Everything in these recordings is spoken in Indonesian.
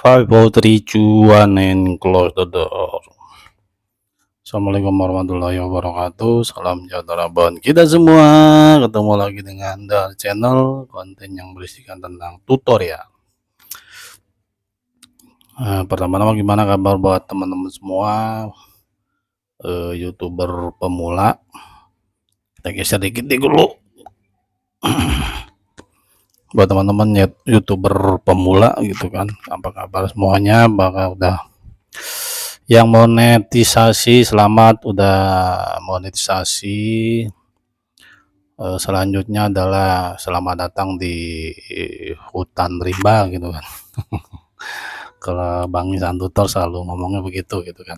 5, 4, 3, 2, 1, and close the door. Assalamualaikum warahmatullahi wabarakatuh. Salam sejahtera buat kita semua. Ketemu lagi dengan Dar Channel, konten yang berisikan tentang tutorial. Pertama-tama gimana kabar buat teman-teman semua YouTuber pemula? Kita geser dikit dulu. Buat teman-teman YouTuber pemula gitu kan, apa kabar semuanya? Bakal udah yang monetisasi, selamat udah monetisasi. Selanjutnya adalah selamat datang di hutan rimba gitu kan. Kalau Bang Insan Tutor selalu ngomongnya begitu gitu kan.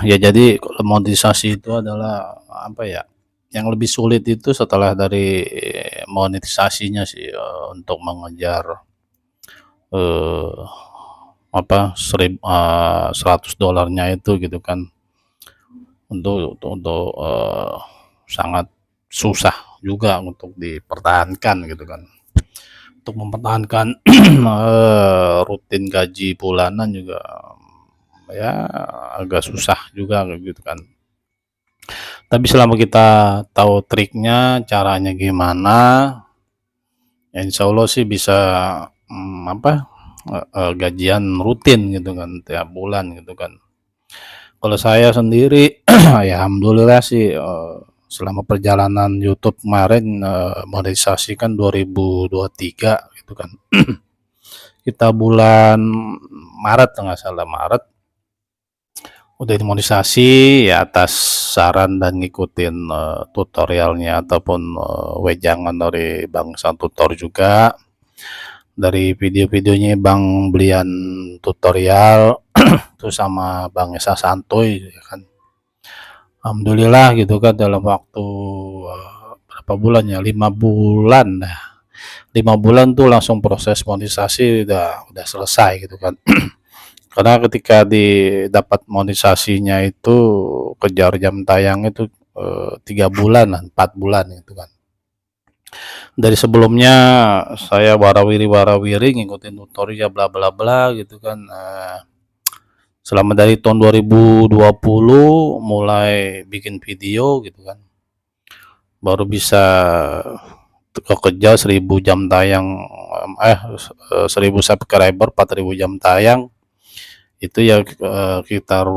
Ya jadi kalau monetisasi itu adalah apa ya, yang lebih sulit itu setelah dari monetisasinya sih, untuk mengejar $100 itu gitu kan, untuk sangat susah juga untuk dipertahankan gitu kan, untuk mempertahankan rutin gaji bulanan juga ya agak susah juga gitu kan. Tapi selama kita tahu triknya, caranya gimana, ya insya Allah sih bisa gajian rutin gitu kan tiap bulan gitu kan. Kalau saya sendiri ya alhamdulillah sih, selama perjalanan YouTube kemarin, monetisasi kan 2023 gitu kan. Kita bulan Maret nggak salah, Maret udah dimonetisasi ya atas saran dan ngikutin tutorialnya ataupun wejangan dari Bang Insan Tutor juga. Dari video-videonya Bang Blian tutorial terus sama Bang Esa Santuy ya kan. Alhamdulillah gitu kan, dalam waktu berapa bulan ya, 5 bulan dah. 5 bulan tuh langsung proses monetisasi udah selesai gitu kan. Karena ketika dapat monetisasinya itu kejar jam tayang itu 3 bulan, 4 bulan gitu kan. Dari sebelumnya saya warawiri ngikutin tutorial bla bla bla gitu kan. Selama dari tahun 2020 mulai bikin video gitu kan, baru bisa kekejar 1000 jam tayang, 1000 subscriber, 4000 jam tayang. Itu ya sekitar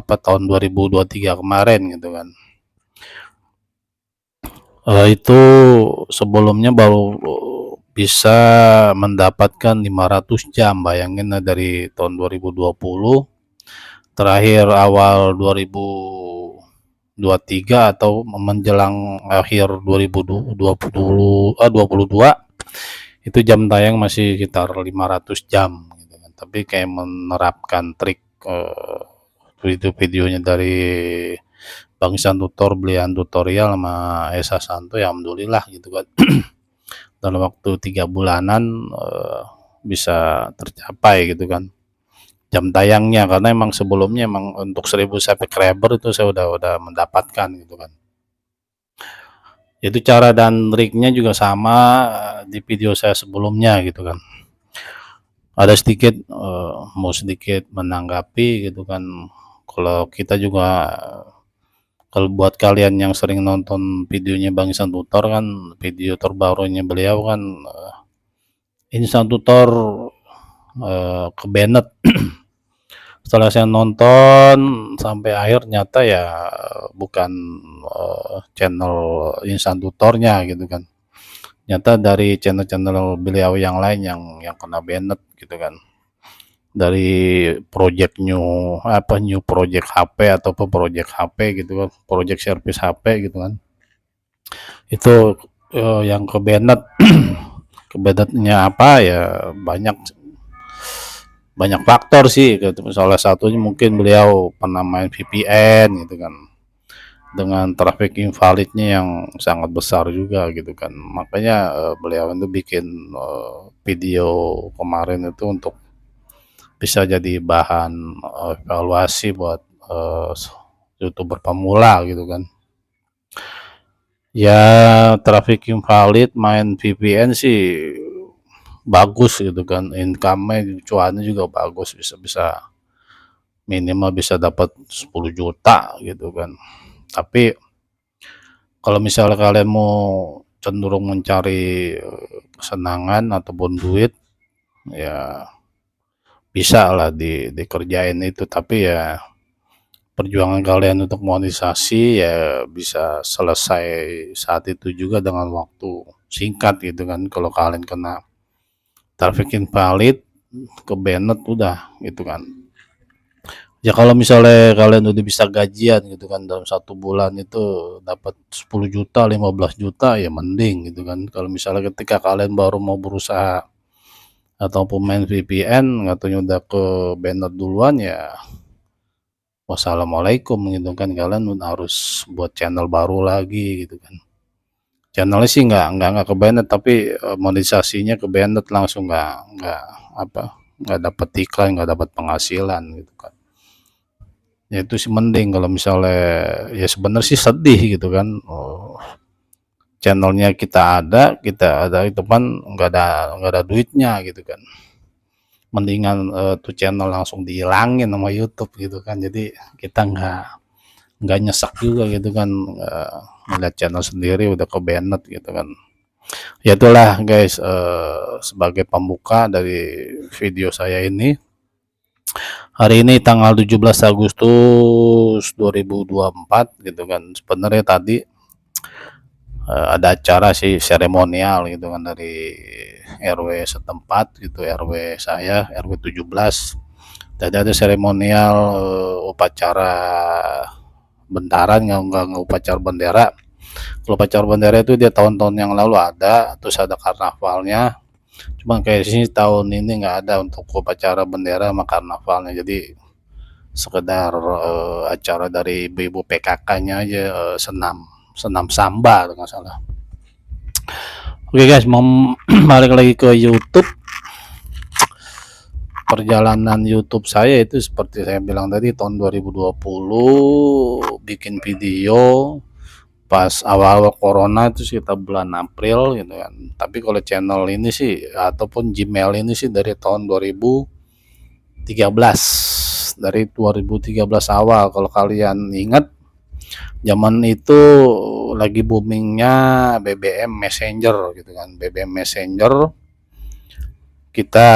tahun 2023 kemarin gitu kan. Itu sebelumnya baru bisa mendapatkan 500 jam, bayangin dari tahun 2020 terakhir awal 2023 atau menjelang akhir 2022 itu jam tayang masih sekitar 500 jam gitu kan. Tapi kayak menerapkan trik video-videonya dari Bang Insan Tutor, Blian tutorial sama Esa Santuy, alhamdulillah gitu kan. Dalam waktu 3 bulanan bisa tercapai gitu kan jam tayangnya, karena emang sebelumnya emang untuk 1000 subscriber itu saya udah mendapatkan gitu kan. Itu cara dan triknya juga sama di video saya sebelumnya gitu kan. Ada sedikit mau sedikit menanggapi gitu kan. Kalau kita juga kalau buat kalian yang sering nonton videonya Bang Insan Tutor kan, video terbarunya beliau kan Insan Tutor ke-banned. Setelah saya nonton sampai akhir, nyata ya bukan channel Insan Tutornya gitu kan. Nyata dari channel-channel beliau yang lain yang kena banned gitu kan. Dari new project HP ataupun project HP gitu kan, project service HP gitu kan. Itu yang ke-banned. Ke-bannednya apa ya, banyak faktor sih gitu. Salah satunya mungkin beliau pernah main VPN gitu kan, dengan traffic invalidnya yang sangat besar juga gitu kan. Makanya beliau itu bikin video kemarin itu untuk bisa jadi bahan evaluasi buat YouTuber pemula gitu kan. Ya traffic invalid main VPN sih bagus gitu kan, income-nya, cuannya juga bagus, bisa minimal bisa dapat 10 juta gitu kan. Tapi kalau misalnya kalian mau cenderung mencari kesenangan ataupun duit, ya bisa lah dikerjain itu, tapi ya perjuangan kalian untuk monetisasi ya bisa selesai saat itu juga dengan waktu singkat gitu kan. Kalau kalian kena traffic invalid, ke banned udah gitu kan. Ya kalau misalnya kalian udah bisa gajian gitu kan dalam 1 bulan itu dapat 10 juta, 15 juta ya mending gitu kan. Kalau misalnya ketika kalian baru mau berusaha ataupun main VPN katanya udah ke banned duluan, ya wassalamualaikum gitu kan, kalian harus buat channel baru lagi gitu kan. Channelnya sih nggak ke banned, tapi monetisasinya ke banned langsung, nggak apa nggak dapat iklan, nggak dapat penghasilan gitu kan. Ya itu sih mending. Kalau misalnya ya sebenarnya sih sedih gitu kan, channelnya kita ada itu kan nggak ada duitnya gitu kan. Mendingan tuh channel langsung dihilangin sama YouTube gitu kan, jadi kita nggak nyesek juga gitu kan, ngeliat channel sendiri udah ke banned gitu kan. Ya itulah guys, sebagai pembuka dari video saya ini. Hari ini tanggal 17 Agustus 2024 gitu kan. Sebenarnya tadi ada acara sih seremonial gitu kan dari RW setempat gitu, RW saya, RW 17. Tadi ada seremonial upacara bentaran, nggak upacara bendera. Kalau upacara bendera itu dia tahun-tahun yang lalu ada, terus ada karnavalnya. Cuma kayak sini tahun ini nggak ada untuk upacara bendera sama karnavalnya. Jadi sekedar acara dari ibu-ibu PKK-nya aja, senam senam samba nggak salah. Oke guys, mau balik lagi ke YouTube. Perjalanan YouTube saya itu seperti saya bilang tadi, tahun 2020 bikin video pas awal-awal corona itu sekitar bulan April gitu kan. Tapi kalau channel ini sih ataupun Gmail ini sih dari tahun 2013, dari 2013 awal. Kalau kalian ingat, zaman itu lagi boomingnya BBM Messenger gitu kan. BBM Messenger, kita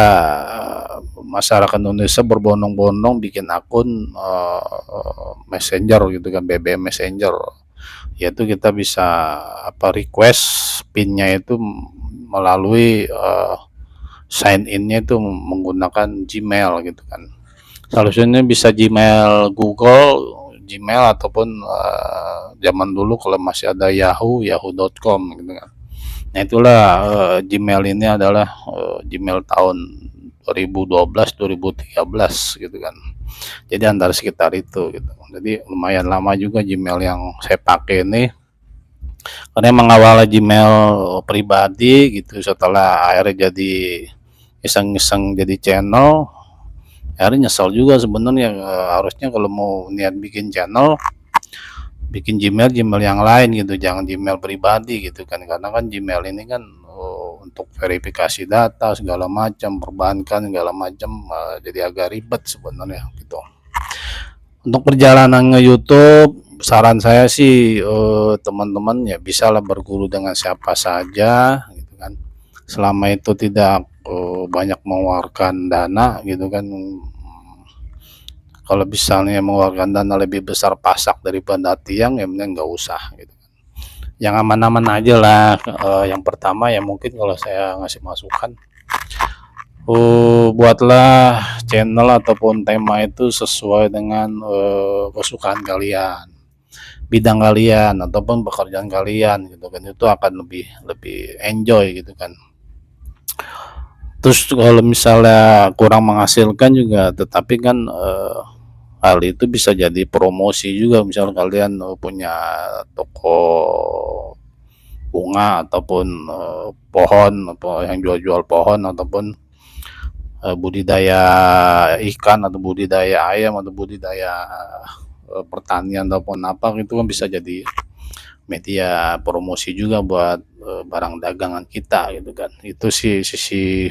masyarakat Indonesia berbondong-bondong bikin akun Messenger gitu kan, BBM Messenger. Yaitu kita bisa request pinnya itu melalui sign innya itu menggunakan Gmail gitu kan. Solusinya bisa Gmail Google, Gmail, ataupun zaman dulu kalau masih ada yahoo.com gitu kan. Nah itulah Gmail ini adalah Gmail tahun 2012-2013 gitu kan. Jadi antara sekitar itu gitu. Jadi lumayan lama juga Gmail yang saya pakai ini, karena mengawal Gmail pribadi gitu. Setelah akhirnya jadi iseng-iseng jadi channel, akhirnya nyesel juga sebenarnya. Harusnya kalau mau niat bikin channel, bikin Gmail yang lain gitu, jangan Gmail pribadi gitu kan. Karena kan Gmail ini kan untuk verifikasi data segala macam, perbankan segala macam, jadi agak ribet sebenarnya gitu. Untuk perjalanan nge YouTube, saran saya sih teman-teman ya bisa lah berguru dengan siapa saja gitu kan, selama itu tidak banyak mengeluarkan dana gitu kan. Kalau misalnya mengeluarkan dana lebih besar pasak daripada tiang, ya mending nggak usah gitu. Yang aman-aman aja lah. Yang pertama ya mungkin kalau saya ngasih masukan, buatlah channel ataupun tema itu sesuai dengan kesukaan kalian, bidang kalian ataupun pekerjaan kalian gitu kan. Itu akan lebih lebih enjoy gitu kan. Terus kalau misalnya kurang menghasilkan juga, tetapi kan hal itu bisa jadi promosi juga. Misal kalian punya toko bunga ataupun pohon, atau yang jual-jual pohon, ataupun budidaya ikan atau budidaya ayam atau budidaya pertanian ataupun apa, itu kan bisa jadi media promosi juga buat barang dagangan kita gitu kan. Itu sih sisi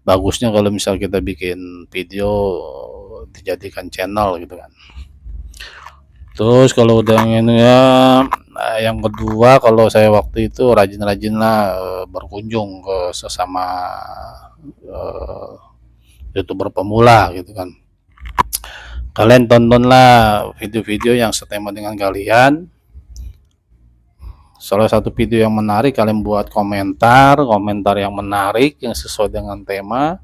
bagusnya kalau misal kita bikin video dijadikan channel gitu kan. Terus kalau udah ini ya, yang kedua kalau saya waktu itu rajin-rajinlah berkunjung ke sesama YouTuber pemula gitu kan. Kalian tontonlah video-video yang setema dengan kalian. Salah satu video yang menarik, kalian buat komentar yang menarik yang sesuai dengan tema.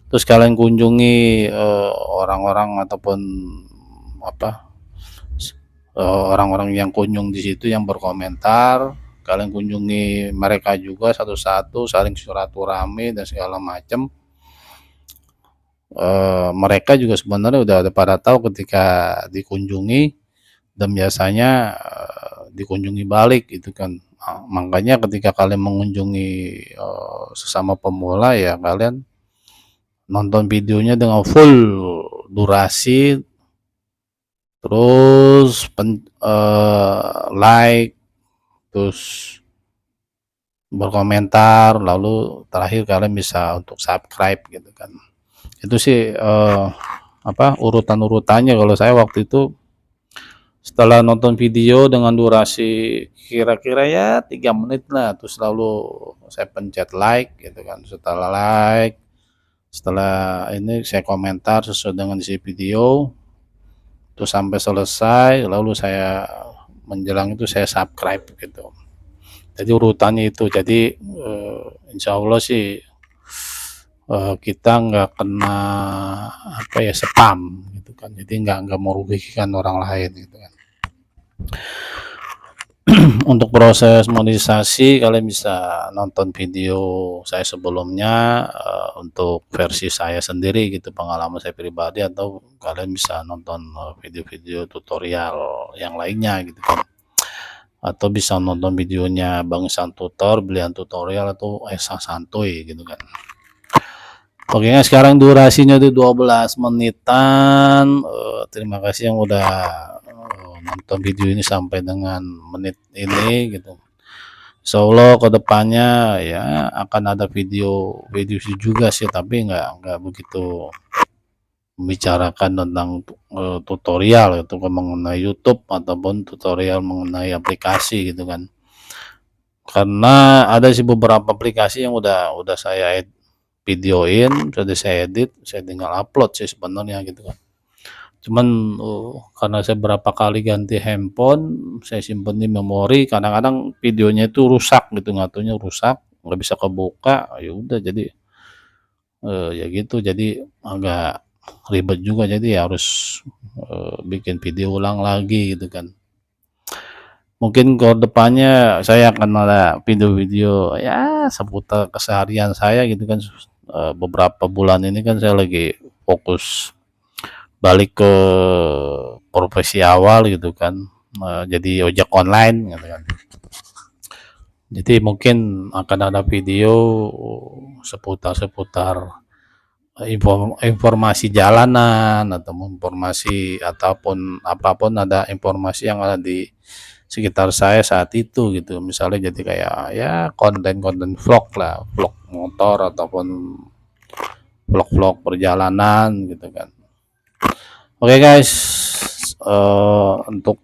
Terus kalian kunjungi orang-orang ataupun apa orang-orang yang kunjung di situ yang berkomentar. Kalian kunjungi mereka juga satu-satu, saling silaturahmi dan segala macam. Mereka juga sebenarnya udah pada tahu ketika dikunjungi, dan biasanya dikunjungi balik gitu kan. Makanya ketika kalian mengunjungi sesama pemula ya, kalian nonton videonya dengan full durasi, terus like, terus berkomentar, lalu terakhir kalian bisa untuk subscribe gitu kan. Itu sih urutan-urutannya. Kalau saya waktu itu setelah nonton video dengan durasi kira-kira ya 3 menit lah, terus lalu saya pencet like gitu kan. Setelah ini saya komentar sesuai dengan isi video, terus sampai selesai, lalu saya menjelang itu saya subscribe gitu. Jadi urutannya itu. Jadi insya Allah sih kita nggak kena spam gitu kan. Jadi nggak merugikan orang lain gitu kan. Untuk proses monetisasi kalian bisa nonton video saya sebelumnya untuk versi saya sendiri gitu, pengalaman saya pribadi, atau kalian bisa nonton video-video tutorial yang lainnya gitu kan, atau bisa nonton videonya Bang Ihsan Tutor, Belian Tutorial, atau Esa Santuy gitu kan. Oke, sekarang durasinya itu 12 menitan. Terima kasih yang udah nonton video ini sampai dengan menit ini gitu. Insyaallah kedepannya ya akan ada video juga sih, tapi nggak begitu membicarakan tentang tutorial itu mengenai YouTube ataupun tutorial mengenai aplikasi gitu kan. Karena ada sih beberapa aplikasi yang udah saya videoin, sudah saya edit, saya tinggal upload sih sebenarnya gitu kan. Cuman karena saya berapa kali ganti handphone, saya simpen di memori, kadang-kadang videonya itu rusak gitu, ngatunya rusak, nggak bisa kebuka, ya udah jadi ya gitu, jadi agak ribet juga, jadi harus bikin video ulang lagi gitu kan. Mungkin ke depannya saya akan ada video-video ya seputar keseharian saya gitu kan. Beberapa bulan ini kan saya lagi fokus balik ke profesi awal gitu kan, jadi ojek online gitu kan. Jadi mungkin akan ada video seputar informasi jalanan atau informasi ataupun apapun, ada informasi yang ada di sekitar saya saat itu gitu. Misalnya jadi kayak ya konten-konten vlog lah, vlog motor ataupun vlog-vlog perjalanan gitu kan. Oke guys, untuk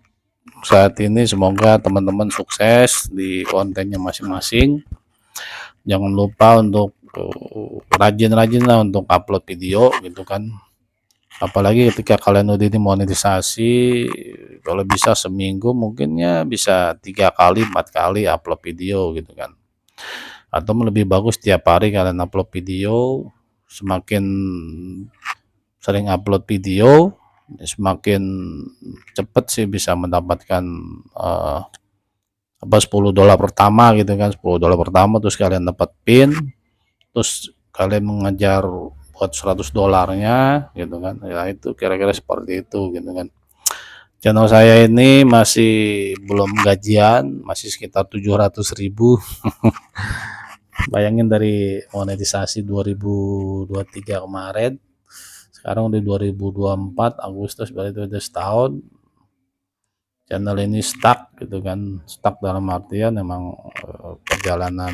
saat ini semoga teman-teman sukses di kontennya masing-masing. Jangan lupa untuk rajin-rajin lah untuk upload video gitu kan. Apalagi ketika kalian udah dimonetisasi, kalau bisa seminggu mungkin ya bisa 3 kali 4 kali upload video gitu kan. Atau lebih bagus tiap hari kalian upload video. Semakin sering upload video, semakin cepat sih bisa mendapatkan $10 pertama gitu kan. $10 pertama, terus kalian dapat pin, terus kalian mengejar buat $100-nya gitu kan. Ya itu kira-kira seperti itu gitu kan. Channel saya ini masih belum gajian, masih sekitar 700.000. Bayangin dari monetisasi 2023 kemarin, sekarang udah 2024 Agustus, berarti udah setahun channel ini stuck gitu kan. Stuck dalam artian memang perjalanan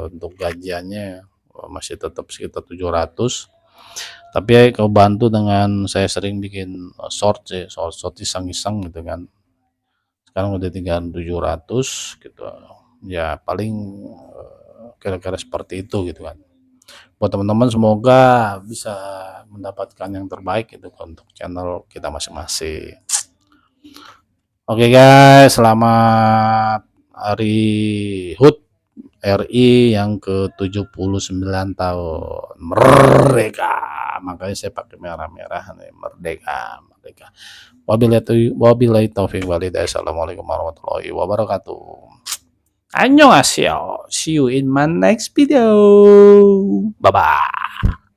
untuk gajiannya masih tetap sekitar 700. Tapi ya kebantu dengan saya sering bikin short sih, short iseng-iseng gitu kan. Sekarang udah tinggal 700 gitu. Ya paling kira-kira seperti itu gitu kan. Buat teman-teman semoga bisa mendapatkan yang terbaik gitu kan untuk channel kita masing-masing. Oke guys, selamat Hari HUT RI yang ke-79 tahun. Merdeka. Makanya saya pakai merah-merah nih, merdeka, merdeka. Wabillahi taufik walhidayah. Assalamualaikum warahmatullahi wabarakatuh. Annyeonghaseyo. See you in my next video. Bye bye.